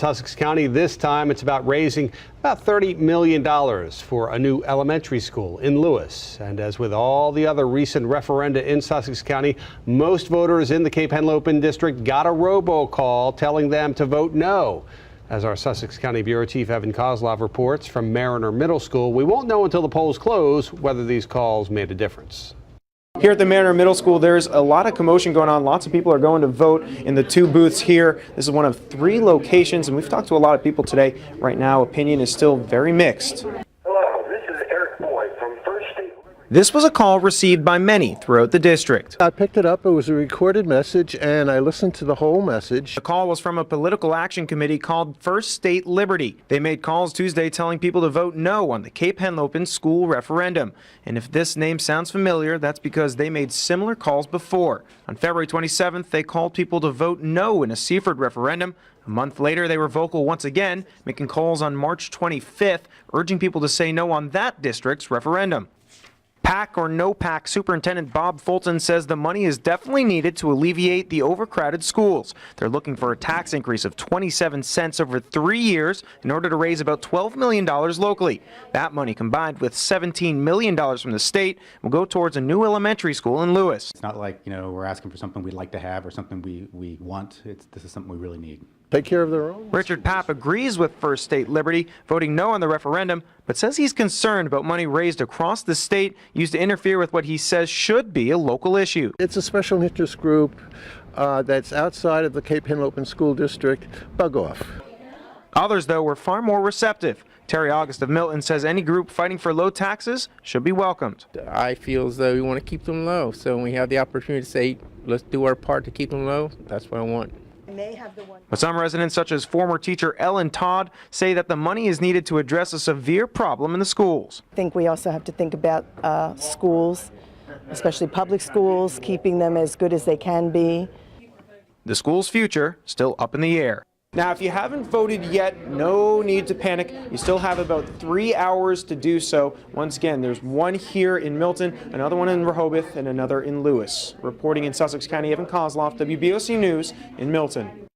Sussex County, this time it's about raising about $30 million for a new elementary school in Lewis. And as with all the other recent referenda in Sussex County, most voters in the Cape Henlopen district got a robocall telling them to vote no. As our Sussex County Bureau Chief Evan Koslof reports from Mariner Middle School, we won't know until the polls close whether these calls made a difference. Here at the Mariner Middle School, there's a lot of commotion going on. Lots of people are going to vote in the two booths here. This is one of 3 locations, and we've talked to a lot of people today. Right now, opinion is still very mixed. Hello, this is Eric Boyd from First State. This was a call received by many throughout the district. I picked it up. It was a recorded message, and I listened to the whole message. The call was from a political action committee called First State Liberty. They made calls Tuesday telling people to vote no on the Cape Henlopen school referendum. And if this name sounds familiar, that's because they made similar calls before. On February 27th, they called people to vote no in a Seaford referendum. A month later, they were vocal once again, making calls on March 25th, urging people to say no on that district's referendum. PAC or no PAC, Superintendent Bob Fulton says the money is definitely needed to alleviate the overcrowded schools. They're looking for a tax increase of 27 cents over 3 years in order to raise about $12 million locally. That money, combined with $17 million from the state, will go towards a new elementary school in Lewis. It's not like, we're asking for something we'd like to have or something we want. This is something we really need. Take care of their own. Richard Papp agrees with First State Liberty, voting no on the referendum, but says he's concerned about money raised across the state used to interfere with what he says should be a local issue. It's a special interest group that's outside of the Cape Henlopen School District. Bug off. Others, though, were far more receptive. Terry August of Milton says any group fighting for low taxes should be welcomed. I feel as though we want to keep them low, so when we have the opportunity to say, let's do our part to keep them low, that's what I want. But some residents, such as former teacher Ellen Todd, say that the money is needed to address a severe problem in the schools. I think we also have to think about schools, especially public schools, keeping them as good as they can be. The school's future still up in the air. Now, if you haven't voted yet, no need to panic. You still have about 3 hours to do so. Once again, there's one here in Milton, another one in Rehoboth, and another in Lewis. Reporting in Sussex County, Evan Koslof, WBOC News in Milton.